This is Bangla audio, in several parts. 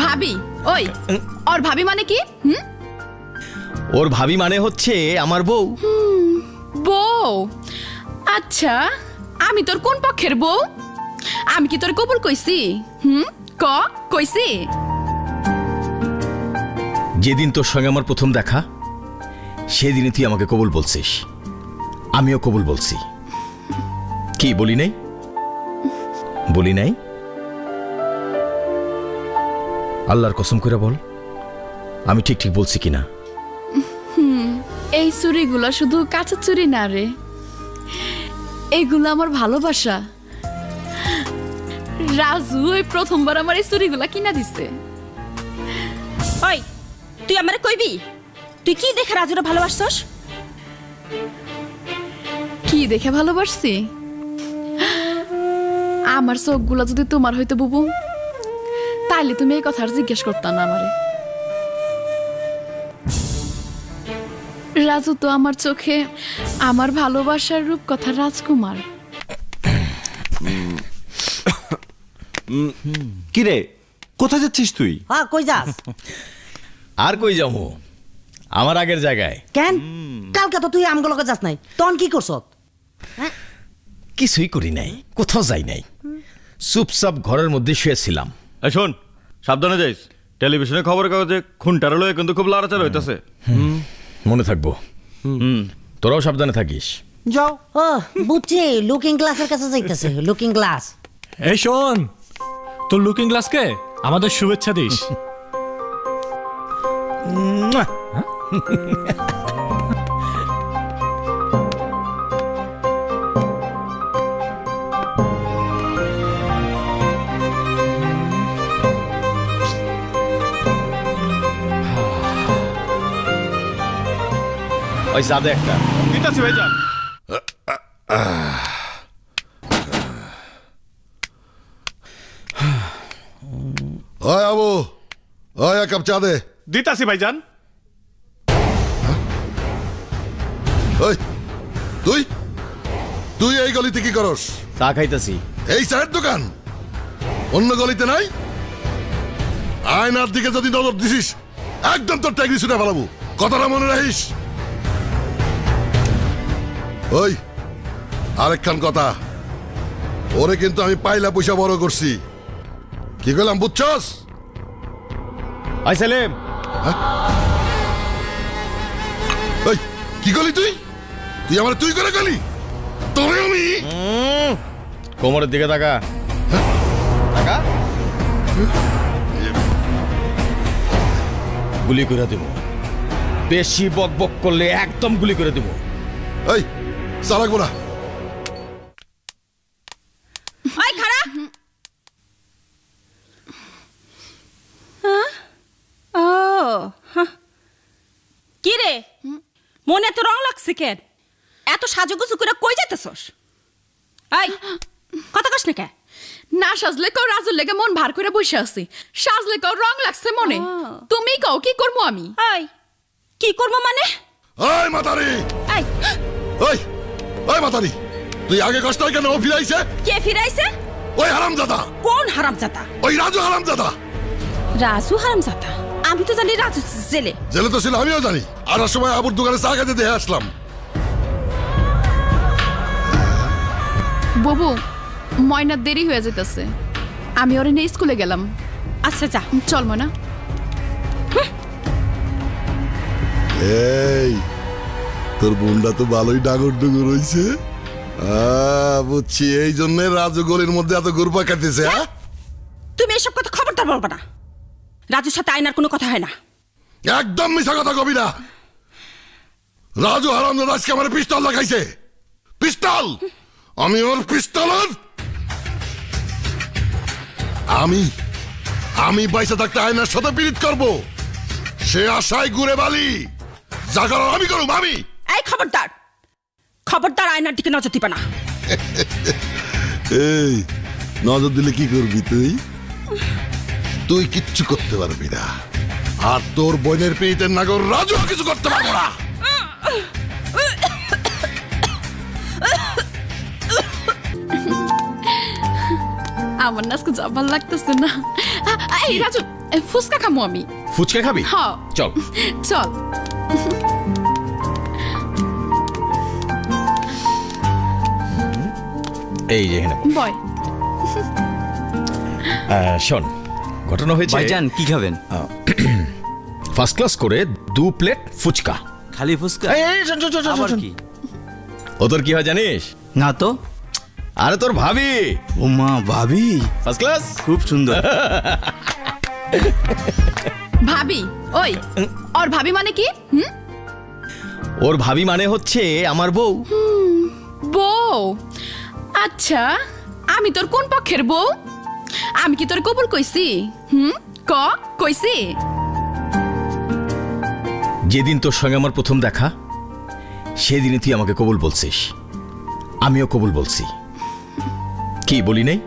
ভাবি ওই ওর ভাবি মানে কি? ওর ভাবি মানে হচ্ছে আমার বউ। বউ? আচ্ছা, আমি তোর কোন পক্ষের বউ? আমি কি তোর কবুল কইছি? কইছি? যেদিন তোর সঙ্গে আমার প্রথম দেখা সেদিনই তুই আমাকে কবুল বলছিস, আমিও কবুল বলছি। কি বলি নাই? বলি নাই? আল্লাহর কসম করে বল আমি ঠিক ঠিক বলছি কিনা। এই চুরিগুলো শুধু কাঁচা চুরি না রে, এগুলো আমার ভালোবাসা। রাজু এই প্রথমবার আমার এই চুরিগুলা কিনা দিছে। ওই তুই আমারে কইবি তুই কি দেখে রাজুরে ভালোবাসছস? কি দেখে ভালোবাসছি? আমার চোখগুলা যদি তোমার হইতো বুবু, তাইলে তুমি এই কথা আর জিজ্ঞেস করতাম না আমারে। রাজু তো আমার চোখে আমার ভালোবাসার রূপ কথা রাজকুমার। কিরে কোথায় যাচ্ছিস তুই? হ্যাঁ কই যাস? আর কই যাবো, আমার আগের জায়গায়। কেন কালকে তো তুই আমগুলোকে যাস নাই, তখন কি করছ? কিছুই করি নাই, কোথাও যাই নাই, চুপচাপ ঘরের মধ্যে শুয়েছিলাম। শোন সাবধানে যাইস, টেলিভিশনে খবরের কাগজে খুনটার লয়ে কিন্তু খুব লড়াচড়া হইতাছে। মনে থাকবো। তোরাও সাবধানে থাকিস। যাও। ও বুঝছি, লুকিং গ্লাসের কাছে যাইতেছে। Looking glass. এই শোন, তোর লুকিং গ্লাসকে আমাদের শুভেচ্ছা দিস। ওই সাদে একটা দিতাছি ভাইজান। ওই আবু, ওই এক কাপ চা দে। দিতাছি ভাইজান। ওই তুই তুই এই গলিতে কি করস? চা খাইতাছি। এই চায়ের দোকান অন্য গলিতে নাই? আয়নার দিকে যদি নজর দিছিস একদম তোর ট্যাগরি ছুটে ফেলাবো, কথাটা মনে রাখিস। ওই আরেকখান কথা, ওরে কিন্তু আমি পাইলা পয়সা বড় করছি, কি করলাম বুঝছস? আই সেলিম, ওই কি করলি তুই? তুই আমার তুই করে গেলি? তোরে আমি কোমরের দিকে তাকা। তাকা, গুলি করে দেব। বেশি বক বক করলে একদম গুলি করে দেব। এই চালাক বলা। ওই খাড়া। ও কি রে, মনে এত রং লাগছে কেন? এত সাজুগুজু করে কই যাইতেছস? এই কথা কস না কে? না সাজলে কও রাজুর লেগে মন ভার করে বসে আছি, সাজলে কও রং লাগছে মনে। তুমি কও কি করবো আমি? এই কি করবো মানে? ওই মাতারি, এই ওই ওই মাতারি, তুই আগে কষ্ট কেন? ও ফিরাইছে? কে ফিরাইছে? ওই হারামজাদা। কোন হারামজাদা? ওই রাজু হারামজাদা। রাজু হারামজাদা? আমি তো জানি রাজু জেলে। জেলে তো ছিল, আমিও জানি। আর সময় আবুর দোকানে চা খেতে দেখে আসলাম। বাবু ময়নার দেরি হয়ে যেতেছে, আমি ওরে নিয়ে স্কুলে গেলাম। আচ্ছা যা, চল ময়না। এই তোর বোনটা তো ভালোই ডাগর ডুগুর হইছে। বুঝছি, এই জন্য রাজু গলির মধ্যে এত ঘুরপা খাইতেছে। তুমি এসব কথা খবরদার বলবা না। রাজুর সাথে আয়নার কোনো কথা হয় না। একদম মিশা কথা কবি না। রাজু হারামজাদা আজকে আমার পিস্তল দেখাইছে। পিস্তল, আমি ওর পিস্তলের আমি পয়সা থাকতে আয়নার সাথে পীড়িত করব, সে আশায় ঘুরে বালি। যা করার আমি করব। আমি এই খবরদার, খবরদার আয়নার দিকে নজর দিবা না। এই নজর দিলে কি করবি তুই? তুই কিচ্ছু করতে পারবি না, আর তোর বোনের পেটের নাগর রাজু কিছু করতে পারবো না। আমার না আজকে যা ভালো লাগতেছে না, এই রাজু, ফুচকা খামু আমি। ফুচকা খাবি? হ্যাঁ। চল চল। এই যে এখানে বয়। শোন, ঘটনা হয়েছে ভাইজান কি খাবেন? ফার্স্ট ক্লাস করে 2 প্লেট ফুচকা। খালি ফুচকা? এই, এই, শোন, শোন, শোন, শোন, আবার শোন। কি? ও তোর কি হয় জানিস? না তো। আরে তোর ভাবি। ও মা, ভাবি ফার্স্ট ক্লাস। খুব সুন্দর। ভাবি? ওই ওর ভাবি মানে কি? ওর ভাবি মানে হচ্ছে আমার বউ। বউ? আচ্ছা, আমি তোর কোন পক্ষের বউ? আমি কি তোর কবুল কইছি? কইছি? যেদিন তোর সঙ্গে আমার প্রথম দেখা, সেদিনই তুই আমাকে কবুল বলছিস, আমিও কবুল বলছি। কি বলি নাই?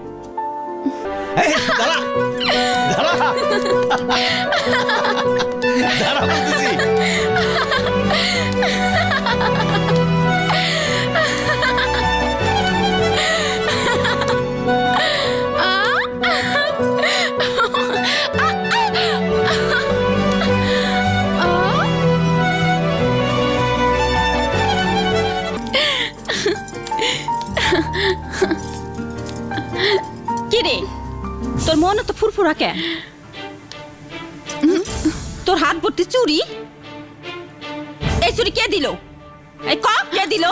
কি রে, তোর মন তো ফুরফুরা কেন? তোর হাত ভর্তি চুরি। এই চুরি কে দিল? এই কে দিল?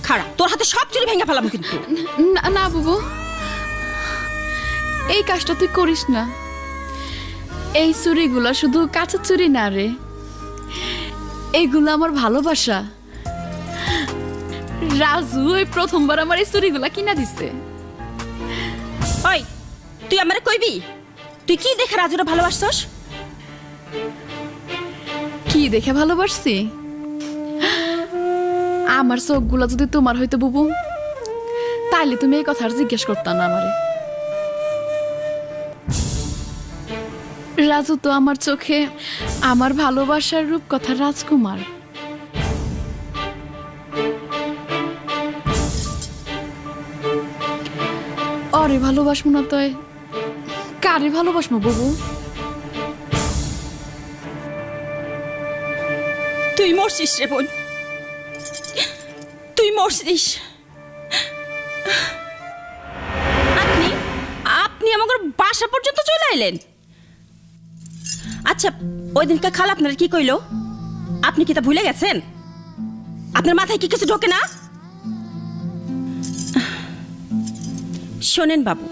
খাড়া, তোর হাতে সব চুরি ভেঙে ফেলাম কিন্তু। না বুবু, এই কাজটা তুই করিস না। এই চুরিগুলো শুধু কাঁচা চুরি না রে, এগুলো আমার ভালোবাসা। রাজু এই প্রথমবার আমার এই চুরিগুলা কিনা দিছে। ওই, তুই আমারে কইবি তুই কি দেখে রাজুরে ভালোবাসছস? কি দেখে ভালোবাসছি? আমার চোখগুলা যদি তোমার হইতো বুবু, তাইলে তুমি এই কথা আর জিজ্ঞেস করতাম না আমারে। রাজু তো আমার চোখে আমার ভালোবাসার রূপ কথা রাজকুমার। অরে ভালোবাসমো না তো কারে ভালোবাসমো বুবু? তুই মরছিস রে বোন, তুই মরছিস। আপনি আপনি আমাদের বাসা পর্যন্ত চলে আইলেন। আচ্ছা, ওই দিনকে খালা আপনার কি কইলো? আপনি কি তা ভুলে গেছেন? আপনার মাথায় কি কিছু ঢোকে না? শোনেন বাবু,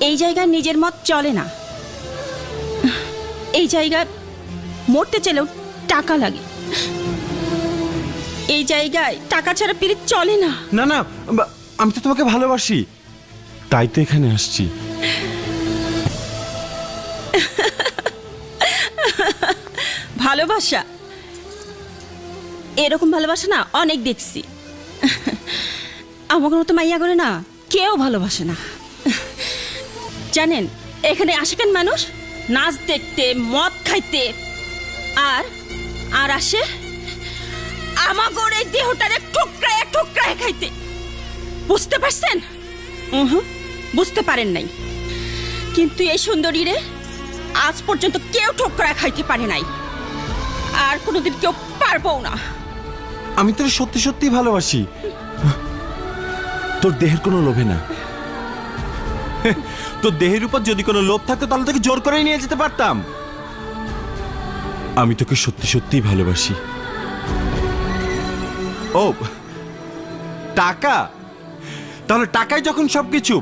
এই জায়গায় নিজের মত চলে না। এই জায়গায় মরতে চাইলেও টাকা লাগে। এই জায়গায় টাকা ছাড়া পিরিত চলে না। না না, আমি তো তোমাকে ভালোবাসি, তাই তো এখানে আসছি। ভালোবাসা, এরকম ভালোবাসা না অনেক দেখছি। আমাকে মতো মাইয়া করে না কেউ ভালোবাসে না। জানেন এখানে আসে কেন মানুষ? নাচ দেখতে, মদ খাইতে, আর আর আসে আমাগর এই দেহটারে ঠোকরায় ঠোকরায় খাইতে। বুঝতে পারছেন? বুঝতে পারেন নাই। কিন্তু এই সুন্দরী রে আজ পর্যন্ত কেউ ঠোকরায় খাইতে পারে নাই, আর কোনোদিন কেউ পারবো না। আমি তোর সত্যি সত্যি ভালোবাসি, তোর দেহের কোনো লোভে না। তোর দেহের উপর যদি কোনো লোভ থাকতো তাহলে তোকে জোর করেই নিয়ে যেতে পারতাম। আমি তোকে সত্যি সত্যি ভালোবাসি। ও টাকা, তাহলে টাকাই যখন সবকিছু,